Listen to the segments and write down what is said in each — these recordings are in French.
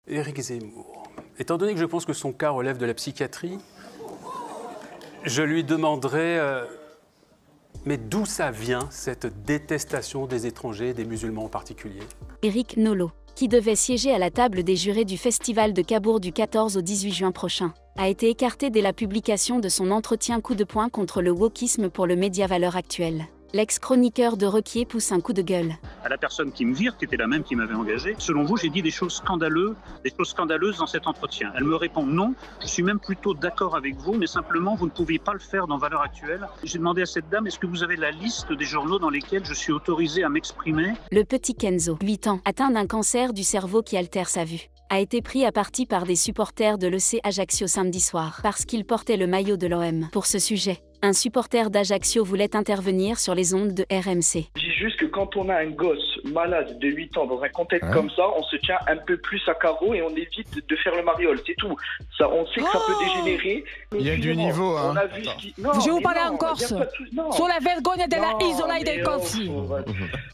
Éric Zemmour. Étant donné que je pense que son cas relève de la psychiatrie, je lui demanderai mais d'où ça vient, cette détestation des étrangers, des musulmans en particulier? Éric Nolot, qui devait siéger à la table des jurés du Festival de Cabourg du 14 au 18 juin prochain, a été écarté dès la publication de son entretien coup de poing contre le wokisme pour le média Valeurs Actuelles. L'ex-chroniqueur de Requier pousse un coup de gueule. À la personne qui me vire, qui était la même qui m'avait engagé, selon vous, j'ai dit des choses scandaleuses dans cet entretien. Elle me répond non, je suis même plutôt d'accord avec vous, mais simplement vous ne pouviez pas le faire dans Valeurs Actuelles. J'ai demandé à cette dame, est-ce que vous avez la liste des journaux dans lesquels je suis autorisé à m'exprimer? Le petit Kenzo, 8 ans, atteint d'un cancer du cerveau qui altère sa vue, a été pris à partie par des supporters de l'EC Ajaccio samedi soir, parce qu'il portait le maillot de l'OM. Pour ce sujet, un supporter d'Ajaccio voulait intervenir sur les ondes de RMC. Je dis juste que quand on a un gosse malade de 8 ans dans un contexte comme ça, on se tient un peu plus à carreau et on évite de faire le mariole, c'est tout. Ça, on sait que ça peut dégénérer. Il y a du niveau, hein. On a vu je vous parle en Corse. Sur la vergogne de la isola del Corsi.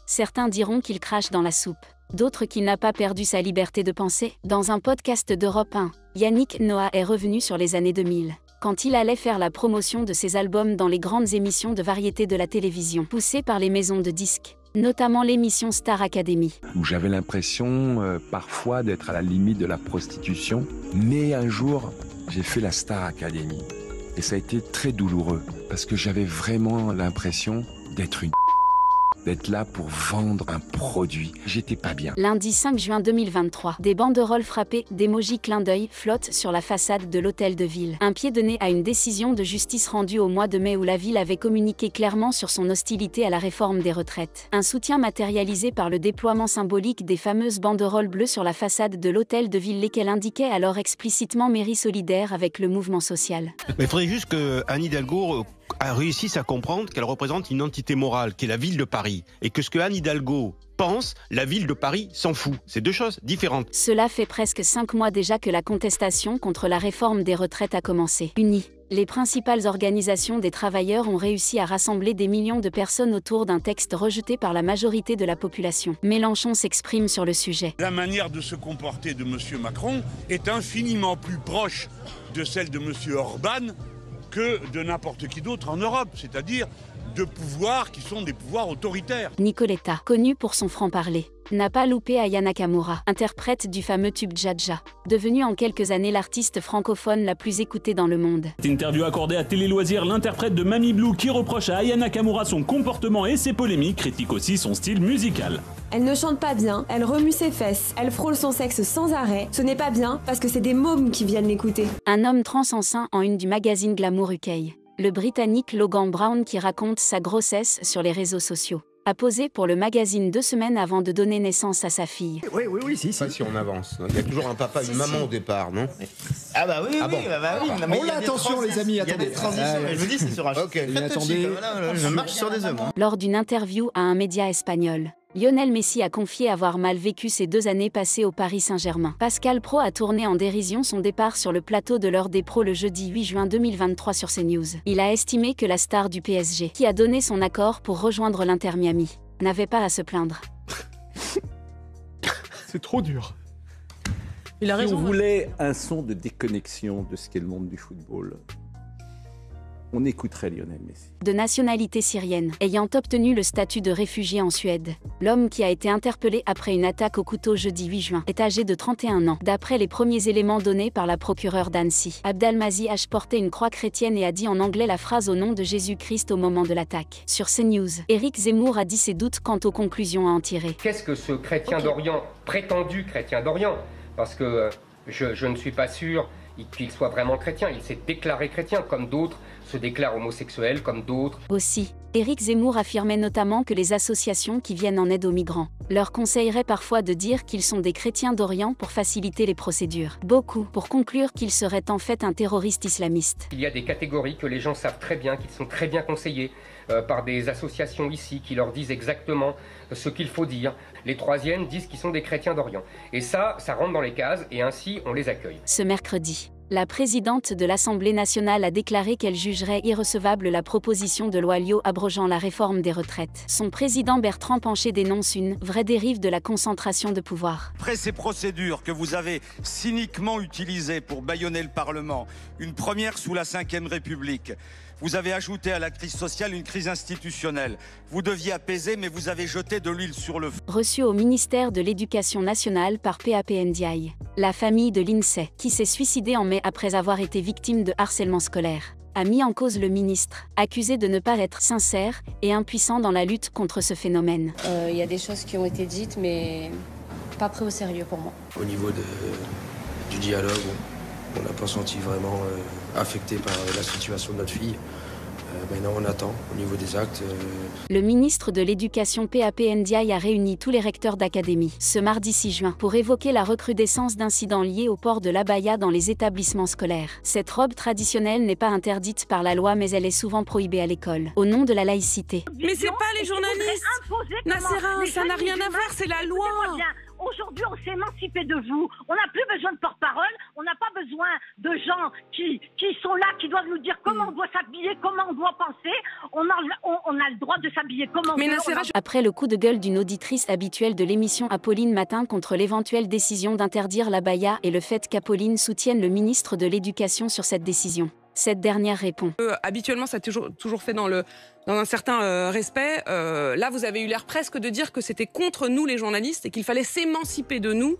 Certains diront qu'il crache dans la soupe. D'autres qu'il n'a pas perdu sa liberté de penser. Dans un podcast d'Europe 1, Yannick Noah est revenu sur les années 2000. Quand il allait faire la promotion de ses albums dans les grandes émissions de variété de la télévision, poussées par les maisons de disques, notamment l'émission Star Academy. Où j'avais l'impression parfois d'être à la limite de la prostitution. Mais un jour, j'ai fait la Star Academy. Et ça a été très douloureux, parce que j'avais vraiment l'impression d'être d'être là pour vendre un produit. J'étais pas bien. Lundi 5 juin 2023, des banderoles frappées d'émojis clin d'œil flottent sur la façade de l'hôtel de ville. Un pied de nez à une décision de justice rendue au mois de mai où la ville avait communiqué clairement sur son hostilité à la réforme des retraites. Un soutien matérialisé par le déploiement symbolique des fameuses banderoles bleues sur la façade de l'hôtel de ville, lesquelles indiquaient alors explicitement mairie solidaire avec le mouvement social. Mais il faudrait juste que Anne Hidalgo réussisse à comprendre qu'elle représente une entité morale, qui est la ville de Paris, et que ce que Anne Hidalgo pense, la ville de Paris s'en fout. C'est deux choses différentes. Cela fait presque 5 mois déjà que la contestation contre la réforme des retraites a commencé. Unies, les principales organisations des travailleurs ont réussi à rassembler des millions de personnes autour d'un texte rejeté par la majorité de la population. Mélenchon s'exprime sur le sujet. La manière de se comporter de M. Macron est infiniment plus proche de celle de M. Orban que de n'importe qui d'autre en Europe, c'est-à-dire de pouvoirs qui sont des pouvoirs autoritaires. Nicoletta, connu pour son franc-parler, n'a pas loupé Aya Nakamura, interprète du fameux tube Dja, devenue en quelques années l'artiste francophone la plus écoutée dans le monde. Interview accordée à Télé Loisirs, l'interprète de Mamie Blue qui reproche à Aya Nakamura son comportement et ses polémiques, critique aussi son style musical. Elle ne chante pas bien, elle remue ses fesses, elle frôle son sexe sans arrêt. Ce n'est pas bien parce que c'est des mômes qui viennent l'écouter. Un homme trans enceint en une du magazine Glamour UK. Le Britannique Logan Brown, qui raconte sa grossesse sur les réseaux sociaux, a posé pour le magazine 2 semaines avant de donner naissance à sa fille. Oui, si. Pas si on avance. Il y a toujours un papa et une maman au départ, non? Ah bah oui, bon. On l'a, attention les amis, attendez. Je vous dis, c'est sur un je marche sur des œufs. Lors d'une interview à un média espagnol, Lionel Messi a confié avoir mal vécu ses 2 années passées au Paris Saint-Germain. Pascal Praud a tourné en dérision son départ sur le plateau de l'heure des pros le jeudi 8 juin 2023 sur CNews. Il a estimé que la star du PSG, qui a donné son accord pour rejoindre l'Inter Miami, n'avait pas à se plaindre. C'est trop dur. Il a raison. Si on voulait un son de déconnexion de ce qu'est le monde du football, on écouterait Lionel Messi. De nationalité syrienne, ayant obtenu le statut de réfugié en Suède, l'homme qui a été interpellé après une attaque au couteau jeudi 8 juin est âgé de 31 ans. D'après les premiers éléments donnés par la procureure d'Annecy, Abdelmazi H portait une croix chrétienne et a dit en anglais la phrase au nom de Jésus-Christ au moment de l'attaque. Sur CNews, Éric Zemmour a dit ses doutes quant aux conclusions à en tirer. Qu'est-ce que ce chrétien d'Orient, prétendu chrétien d'Orient? Parce que je ne suis pas sûr qu'il soit vraiment chrétien. Il s'est déclaré chrétien, comme d'autres se déclarent homosexuels, comme d'autres. Aussi, Éric Zemmour affirmait notamment que les associations qui viennent en aide aux migrants leur conseilleraient parfois de dire qu'ils sont des chrétiens d'Orient pour faciliter les procédures. Beaucoup pour conclure qu'il serait en fait un terroriste islamiste. Il y a des catégories que les gens savent très bien, qu'ils sont très bien conseillés par des associations ici qui leur disent exactement ce qu'il faut dire. Les troisièmes disent qu'ils sont des chrétiens d'Orient. Et ça rentre dans les cases et ainsi on les accueille. Ce mercredi, La présidente de l'Assemblée nationale a déclaré qu'elle jugerait irrecevable la proposition de loi Liot abrogeant la réforme des retraites. Son président Bertrand Pancher dénonce une vraie dérive de la concentration de pouvoir. Après ces procédures que vous avez cyniquement utilisées pour bâillonner le Parlement, une première sous la Ve République, vous avez ajouté à la crise sociale une crise institutionnelle. Vous deviez apaiser, mais vous avez jeté de l'huile sur le feu. Reçu au ministère de l'Éducation nationale par PAP Ndiaye, la famille de Lindsay, qui s'est suicidée en mai après avoir été victime de harcèlement scolaire, a mis en cause le ministre, accusé de ne pas être sincère et impuissant dans la lutte contre ce phénomène. Il y a des choses qui ont été dites, mais pas pris au sérieux pour moi. Au niveau du dialogue, on n'a pas senti vraiment affecté par la situation de notre fille. Maintenant, on attend au niveau des actes. Le ministre de l'Éducation PAP Ndiaye a réuni tous les recteurs d'académie ce mardi 6 juin pour évoquer la recrudescence d'incidents liés au port de l'abaya dans les établissements scolaires. Cette robe traditionnelle n'est pas interdite par la loi, mais elle est souvent prohibée à l'école, au nom de la laïcité. Mais c'est pas les journalistes, Nassera, ça n'a rien à voir, c'est la loi. Aujourd'hui, on s'est émancipé de vous. On n'a plus besoin de porte-parole. On n'a pas besoin de gens qui sont là, qui doivent nous dire comment on doit s'habiller, comment on doit penser. On a le droit de s'habiller comme on veut. Après le coup de gueule d'une auditrice habituelle de l'émission Apolline Matin contre l'éventuelle décision d'interdire l'abaya et le fait qu'Apolline soutienne le ministre de l'Éducation sur cette décision, cette dernière répond. Habituellement, ça a toujours fait dans un certain respect. Là, vous avez eu l'air presque de dire que c'était contre nous, les journalistes, et qu'il fallait s'émanciper de nous,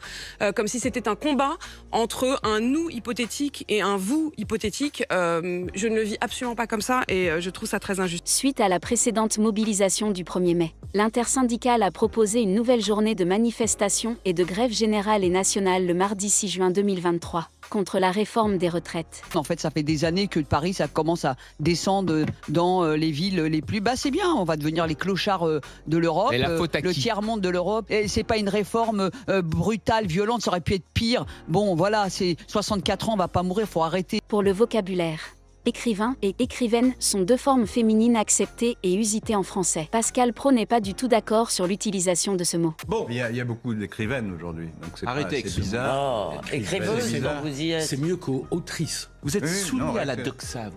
comme si c'était un combat entre un nous hypothétique et un vous hypothétique. Je ne le vis absolument pas comme ça, et je trouve ça très injuste. Suite à la précédente mobilisation du 1er mai, l'intersyndicale a proposé une nouvelle journée de manifestation et de grève générale et nationale le mardi 6 juin 2023. Contre la réforme des retraites. En fait, ça fait des années que Paris, ça commence à descendre dans les villes les plus bas. C'est bien, on va devenir les clochards de l'Europe, le tiers-monde de l'Europe. Et c'est pas une réforme brutale, violente, ça aurait pu être pire. Bon, voilà, c'est 64 ans, on va pas mourir, faut arrêter. Pour le vocabulaire, écrivain et écrivaine sont deux formes féminines acceptées et usitées en français. Pascal Praud n'est pas du tout d'accord sur l'utilisation de ce mot. Bon, il y a beaucoup d'écrivaines aujourd'hui, donc c'est bizarre. Oh, écriveuse, c'est mieux qu'autrice. Vous êtes soumis à la doxa.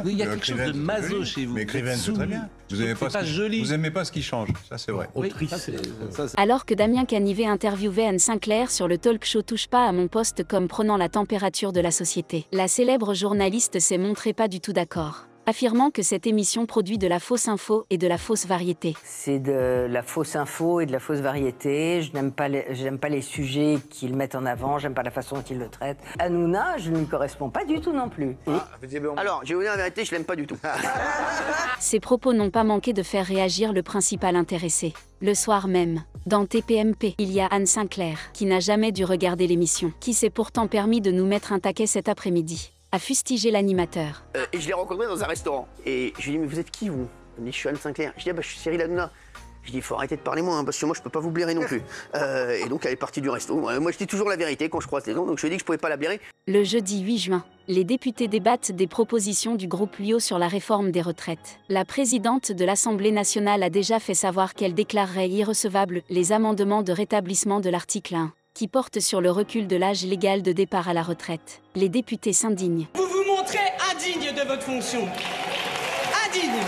Il y a quelque chose de maso chez vous. Mais écrivaine, c'est très bien. Vous n'aimez pas ce qui change, ça c'est vrai. Autrice, Alors que Damien Canivet interviewait Anne Sinclair sur le talk show Touche pas à mon poste comme prenant la température de la société, la célèbre journaliste s'est montrée pas du tout d'accord, affirmant que cette émission produit de la fausse info et de la fausse variété. C'est de la fausse info et de la fausse variété. Je n'aime pas les sujets qu'ils mettent en avant, j'aime pas la façon dont ils le traitent. Hanouna, je ne lui correspond pas du tout non plus. Alors, je vais vous dire la vérité, je l'aime pas du tout. Ces propos n'ont pas manqué de faire réagir le principal intéressé. Le soir même, dans TPMP, il y a Anne Sinclair, qui n'a jamais dû regarder l'émission, qui s'est pourtant permis de nous mettre un taquet cet après-midi, a fustigé l'animateur. Et je l'ai rencontré dans un restaurant. Et je lui ai dit, mais vous êtes qui, vous? Il me dit, je suis Anne Sinclair. Je lui ai dit, je suis Cyril Hanouna. Je lui ai dit, il faut arrêter de parler moi, parce que moi, je peux pas vous blairer non plus. Et donc, elle est partie du resto. Moi, je dis toujours la vérité quand je croise les gens, donc je lui ai dit que je pouvais pas la blairer. Le jeudi 8 juin, les députés débattent des propositions du groupe Liot sur la réforme des retraites. La présidente de l'Assemblée nationale a déjà fait savoir qu'elle déclarerait irrecevables les amendements de rétablissement de l'article 1. Qui porte sur le recul de l'âge légal de départ à la retraite. Les députés s'indignent. Vous vous montrez indigne de votre fonction. Indigne.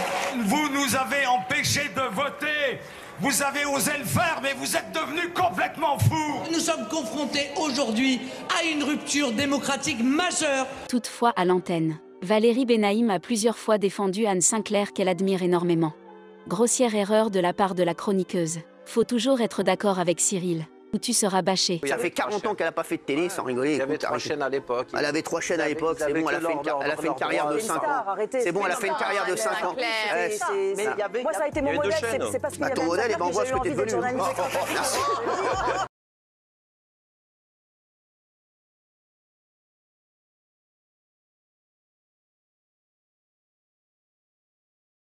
Vous nous avez empêchés de voter. Vous avez osé le faire, mais vous êtes devenus complètement fous. Nous sommes confrontés aujourd'hui à une rupture démocratique majeure. Toutefois, à l'antenne, Valérie Benaïm a plusieurs fois défendu Anne Sinclair qu'elle admire énormément. Grossière erreur de la part de la chroniqueuse. Faut toujours être d'accord avec Cyril. Ou tu seras bâché. Ça fait 40 ans qu'elle n'a pas fait de télé, sans rigoler. Elle avait 3 chaînes à l'époque. Elle avait 3 chaînes à l'époque, c'est bon, elle a fait une carrière de 5 ans. C'est bon, elle a fait une carrière de 5 ans. Moi, ça a été mon modèle, c'est parce qu'il y avait ton modèle, on voit ce que t'es devenu.